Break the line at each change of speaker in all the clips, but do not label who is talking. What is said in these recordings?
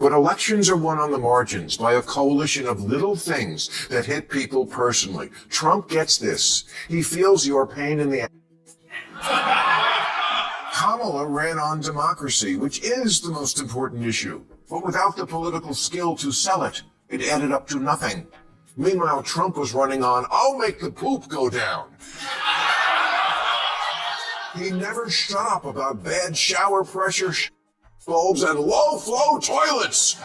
But elections are won on the margins by a coalition of little things that hit people personally. Trump gets this. He feels your pain in the Kamala ran on democracy, which is the most important issue. But without the political skill to sell it, it added up to nothing. Meanwhile, Trump was running on, I'll make the poop go down. He never shut up about bad shower pressure bulbs and low-flow toilets.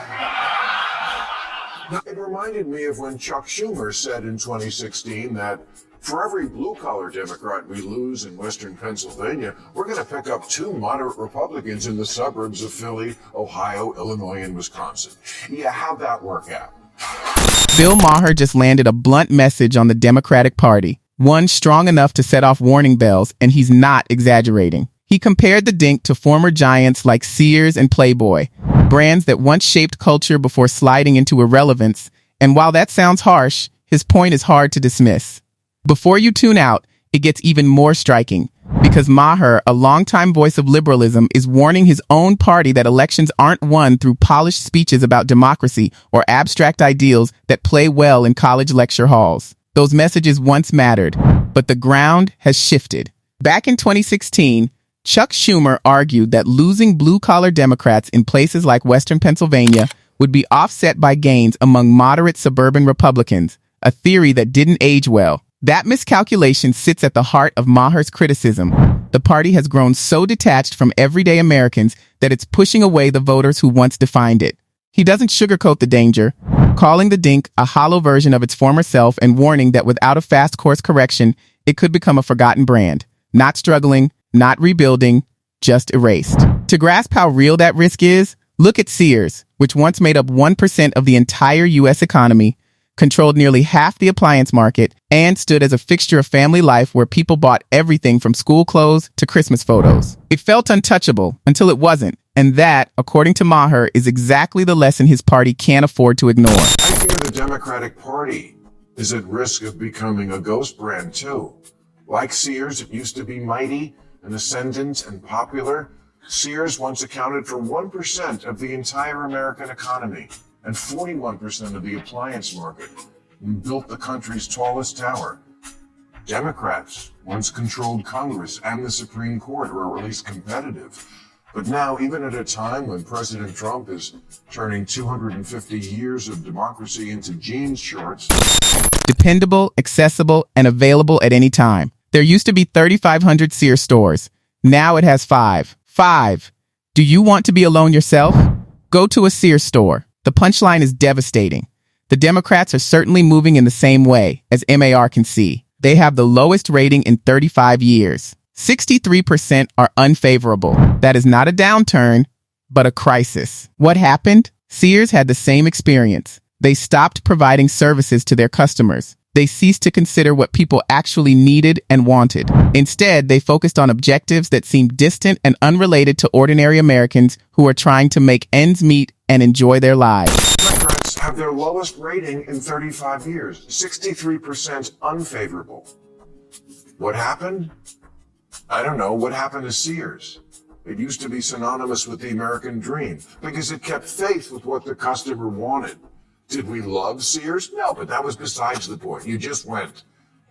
Now, it reminded me of when Chuck Schumer said in 2016 that for every blue-collar Democrat we lose in western Pennsylvania, we're going to pick up 2 moderate Republicans in the suburbs of Philly, Ohio, Illinois, and Wisconsin. Yeah, how'd that work out?
Bill Maher just landed a blunt message on the Democratic Party, one strong enough to set off warning bells, and he's not exaggerating. He compared the dink to former giants like Sears and Playboy, brands that once shaped culture before sliding into irrelevance, and while that sounds harsh, his point is hard to dismiss. Before you tune out, it gets even more striking, because Maher, a longtime voice of liberalism, is warning his own party that elections aren't won through polished speeches about democracy or abstract ideals that play well in college lecture halls. Those messages once mattered, but the ground has shifted. Back in 2016, Chuck Schumer argued that losing blue-collar Democrats in places like western Pennsylvania would be offset by gains among moderate suburban Republicans, a theory that didn't age well. That miscalculation sits at the heart of Maher's criticism. The party has grown so detached from everyday Americans that it's pushing away the voters who once defined it. He doesn't sugarcoat the danger, calling the dink a hollow version of its former self and warning that without a fast course correction, it could become a forgotten brand. Not struggling, not rebuilding, just erased. To grasp how real that risk is, look at Sears, which once made up 1% of the entire U.S. economy, controlled nearly half the appliance market, and stood as a fixture of family life where people bought everything from school clothes to Christmas photos. It felt untouchable until it wasn't, and that, according to Maher, is exactly the lesson his party can't afford to ignore.
I fear the Democratic Party is at risk of becoming a ghost brand too. Like Sears, it used to be mighty and ascendant and popular. Sears once accounted for 1% of the entire American economy and 41% of the appliance market, and built the country's tallest tower. Democrats once controlled Congress and the Supreme Court, or at least competitive. But now, even at a time when President Trump is turning 250 years of democracy into jeans shorts.
Dependable, accessible, and available at any time. There used to be 3,500 Sears stores. Now it has 5. 5. Do you want to be alone yourself? Go to a Sears store. The punchline is devastating. The Democrats are certainly moving in the same way, as Maher can see. They have the lowest rating in 35 years. 63% are unfavorable. That is not a downturn, but a crisis. What happened? Sears had the same experience. They stopped providing services to their customers. They ceased to consider what people actually needed and wanted. Instead, they focused on objectives that seemed distant and unrelated to ordinary Americans who are trying to make ends meet and enjoy their lives.
Democrats have their lowest rating in 35 years, 63% unfavorable. What happened? I don't know. What happened to Sears? It used to be synonymous with the American dream because it kept faith with what the customer wanted. Did we love Sears? No, but that was besides the point. You just went.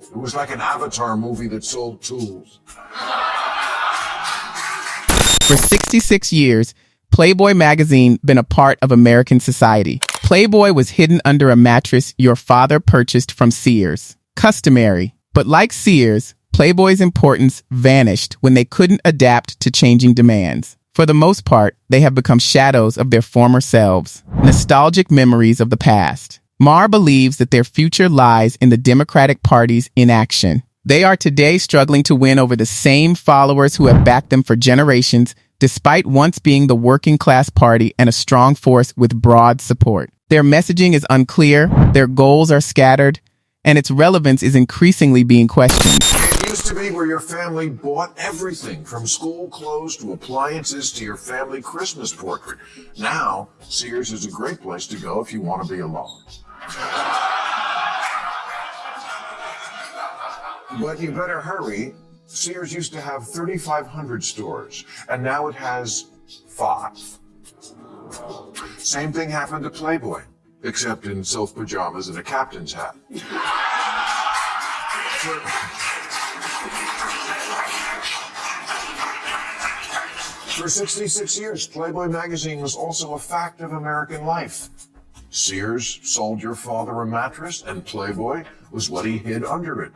It was like an Avatar movie that sold tools.
For 66 years, Playboy magazine been a part of American society. Playboy was hidden under a mattress your father purchased from Sears. Customary. But like Sears, Playboy's importance vanished when they couldn't adapt to changing demands. For the most part, they have become shadows of their former selves, nostalgic memories of the past. Maher believes that their future lies in the Democratic Party's inaction. They are today struggling to win over the same followers who have backed them for generations, despite once being the working-class party and a strong force with broad support. Their messaging is unclear, their goals are scattered, and its relevance is increasingly being questioned.
It used to be where your family bought everything, from school clothes to appliances to your family Christmas portrait. Now, Sears is a great place to go if you want to be alone. But you better hurry. Sears used to have 3,500 stores, and now it has 5. Same thing happened to Playboy, except in silk pajamas and a captain's hat. For 66 years, Playboy magazine was also a fact of American life. Sears sold your father a mattress, and Playboy was what he hid under it.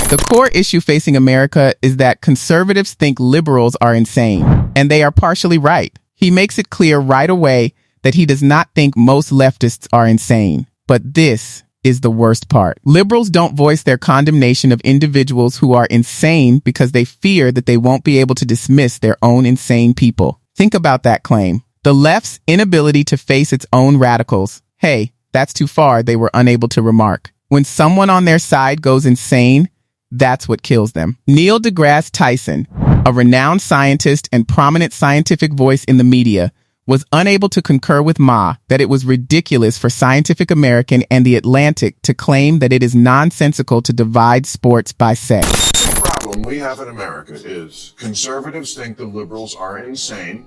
The core issue facing America is that conservatives think liberals are insane, and they are partially right. He makes it clear right away that he does not think most leftists are insane. But this is the worst part. Liberals don't voice their condemnation of individuals who are insane because they fear that they won't be able to dismiss their own insane people. Think about that claim. The left's inability to face its own radicals. Hey, that's too far, they were unable to remark. When someone on their side goes insane, that's what kills them. Neil deGrasse Tyson, a renowned scientist and prominent scientific voice in the media, was unable to concur with Ma that it was ridiculous for Scientific American and The Atlantic to claim that it is nonsensical to divide sports by sex.
The problem we have in America is conservatives think the liberals are insane,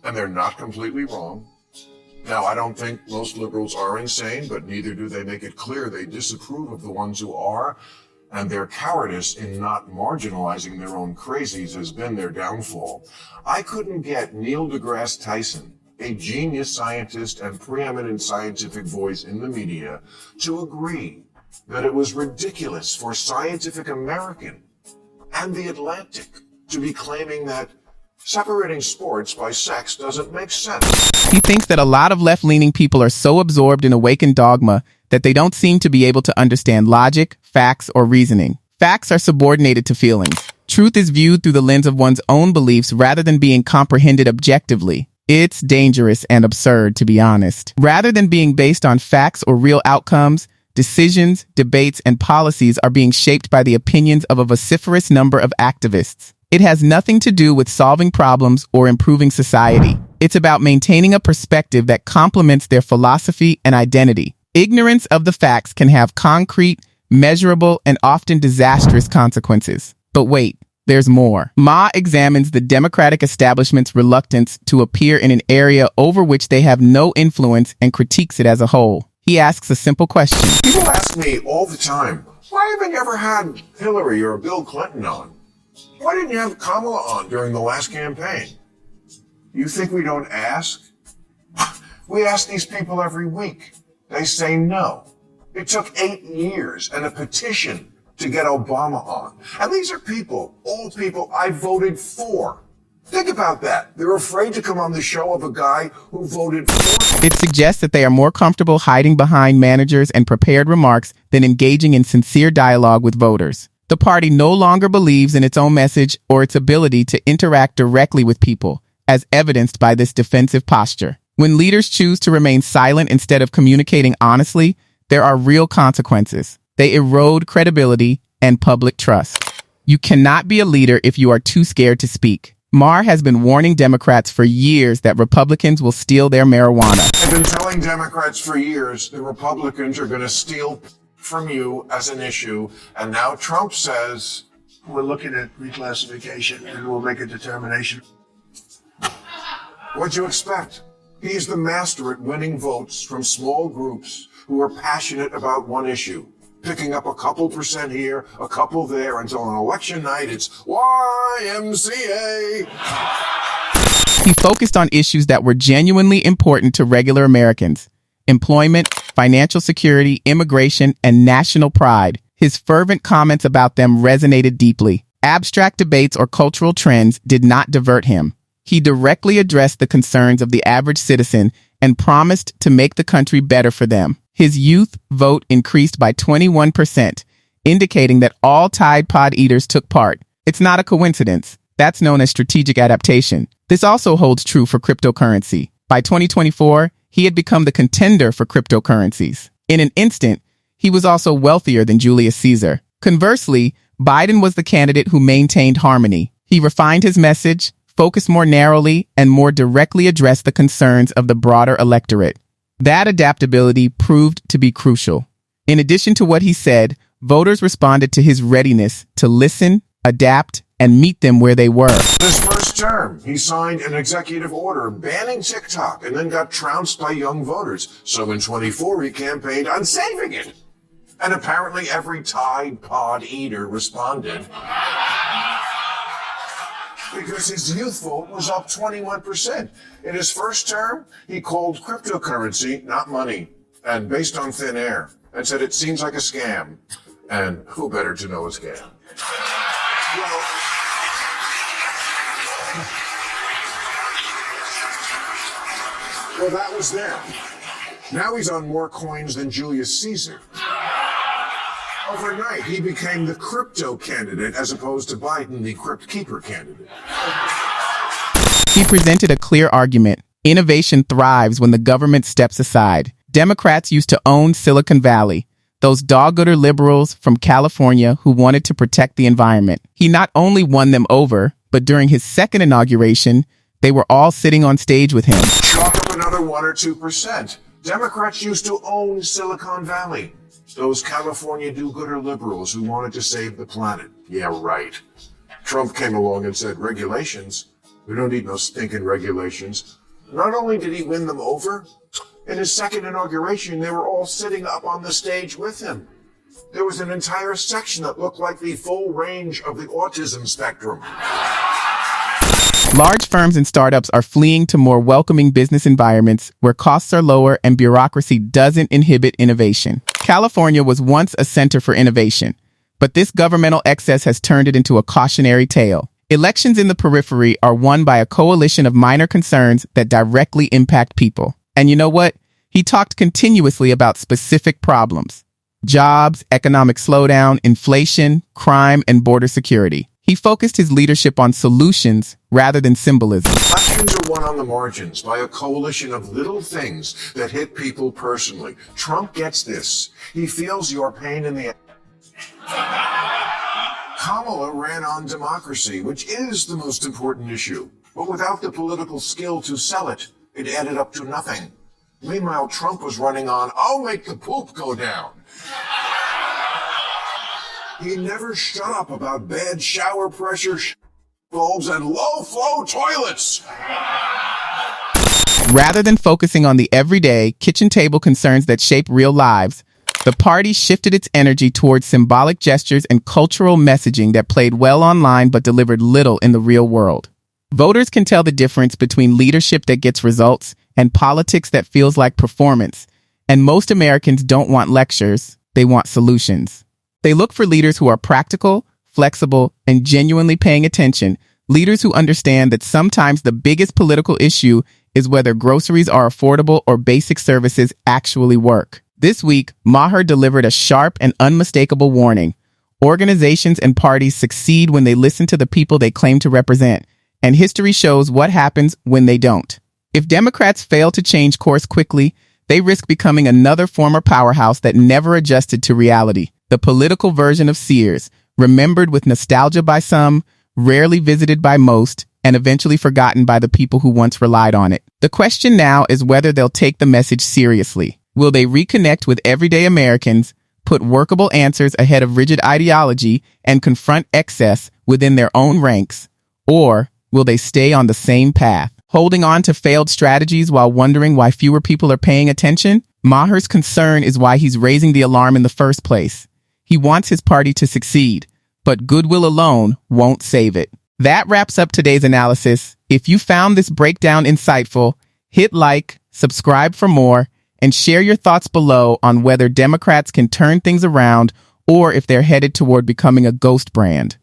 and they're not completely wrong. Now, I don't think most liberals are insane, but neither do they make it clear they disapprove of the ones who are, and their cowardice in not marginalizing their own crazies has been their downfall. I couldn't get Neil deGrasse Tyson, a genius scientist and preeminent scientific voice in the media, to agree that it was ridiculous for Scientific American and The Atlantic to be claiming that separating sports by sex doesn't make sense.
He thinks that a lot of left-leaning people are so absorbed in awakened dogma that they don't seem to be able to understand logic, facts, or reasoning. Facts are subordinated to feelings. Truth is viewed through the lens of one's own beliefs rather than being comprehended objectively. It's dangerous and absurd, to be honest. Rather than being based on facts or real outcomes, decisions, debates, and policies are being shaped by the opinions of a vociferous number of activists. It has nothing to do with solving problems or improving society. It's about maintaining a perspective that complements their philosophy and identity. Ignorance of the facts can have concrete, measurable, and often disastrous consequences. But wait, there's more. Ma examines the Democratic establishment's reluctance to appear in an area over which they have no influence and critiques it as a whole. He asks a simple question.
People ask me all the time, why haven't you ever had Hillary or Bill Clinton on? Why didn't you have Kamala on during the last campaign? You think we don't ask? We ask these people every week. They say no. It took 8 years and a petition to get Obama on. And these are people, all people I voted for. Think about that. They're afraid to come on the show of a guy who voted for.
It suggests that they are more comfortable hiding behind managers and prepared remarks than engaging in sincere dialogue with voters. The party no longer believes in its own message or its ability to interact directly with people, as evidenced by this defensive posture. When leaders choose to remain silent instead of communicating honestly, there are real consequences. They erode credibility and public trust. You cannot be a leader if you are too scared to speak. Maher has been warning Democrats for years that Republicans will steal their marijuana.
I've been telling Democrats for years the Republicans are going to steal from you as an issue, and now Trump says,
we're looking at reclassification and we'll make a determination.
What'd you expect? He's the master at winning votes from small groups who are passionate about one issue, picking up a couple percent here, a couple there, until on election night it's YMCA.
He focused on issues that were genuinely important to regular Americans: employment, financial security, immigration, and national pride. His fervent comments about them resonated deeply. Abstract debates or cultural trends did not divert him. He directly addressed the concerns of the average citizen and promised to make the country better for them. His youth vote increased by 21%, indicating that all Tide Pod eaters took part. It's not a coincidence. That's known as strategic adaptation. This also holds true for cryptocurrency. By 2024, he had become the contender for cryptocurrencies. In an instant, he was also wealthier than Julius Caesar. Conversely, Biden was the candidate who maintained harmony. He refined his message, focused more narrowly, and more directly addressed the concerns of the broader electorate. That adaptability proved to be crucial. In addition to what he said, voters responded to his readiness to listen, adapt, and meet them where they were.
This first first term, he signed an executive order banning TikTok and then got trounced by young voters. So in 24, he campaigned on saving it. And apparently every Tide Pod eater responded because his youth vote was up 21%. In his first term, he called cryptocurrency not money and based on thin air and said it seems like a scam. And who better to know a scam? Well, that was then. Now he's on more coins than Julius Caesar. Overnight, he became the crypto candidate as opposed to Biden, the crypt keeper candidate.
He presented a clear argument. Innovation thrives when the government steps aside. Democrats used to own Silicon Valley, those dog-gooder liberals from California who wanted to protect the environment. He not only won them over, but during his second inauguration, they were all sitting on stage with him.
Chalk up another 1 or 2%. Democrats used to own Silicon Valley. Those California do-gooder liberals who wanted to save the planet. Yeah, right. Trump came along and said, regulations? We don't need no stinking regulations. Not only did he win them over, in his second inauguration, they were all sitting up on the stage with him. There was an entire section that looked like the full range of the autism spectrum.
Large firms and startups are fleeing to more welcoming business environments where costs are lower and bureaucracy doesn't inhibit innovation. California was once a center for innovation, but this governmental excess has turned it into a cautionary tale. Elections in the periphery are won by a coalition of minor concerns that directly impact people. And you know what? He talked continuously about specific problems: jobs, economic slowdown, inflation, crime, and border security. He focused his leadership on solutions rather than symbolism.
Elections are won on the margins by a coalition of little things that hit people personally. Trump gets this. He feels your pain in the Kamala ran on democracy, which is the most important issue. But without the political skill to sell it, it added up to nothing. Meanwhile, Trump was running on, I'll make the poop go down. He never shut up about bad shower pressure, bulbs, and low-flow toilets.
Rather than focusing on the everyday, kitchen table concerns that shape real lives, the party shifted its energy towards symbolic gestures and cultural messaging that played well online but delivered little in the real world. Voters can tell the difference between leadership that gets results and politics that feels like performance. And most Americans don't want lectures, they want solutions. They look for leaders who are practical, flexible, and genuinely paying attention, leaders who understand that sometimes the biggest political issue is whether groceries are affordable or basic services actually work. This week, Maher delivered a sharp and unmistakable warning. Organizations and parties succeed when they listen to the people they claim to represent, and history shows what happens when they don't. If Democrats fail to change course quickly, they risk becoming another former powerhouse that never adjusted to reality. The political version of Sears, remembered with nostalgia by some, rarely visited by most, and eventually forgotten by the people who once relied on it. The question now is whether they'll take the message seriously. Will they reconnect with everyday Americans, put workable answers ahead of rigid ideology, and confront excess within their own ranks? Or will they stay on the same path, holding on to failed strategies while wondering why fewer people are paying attention? Maher's concern is why he's raising the alarm in the first place. He wants his party to succeed, but goodwill alone won't save it. That wraps up today's analysis. If you found this breakdown insightful, hit like, subscribe for more, and share your thoughts below on whether Democrats can turn things around or if they're headed toward becoming a ghost brand.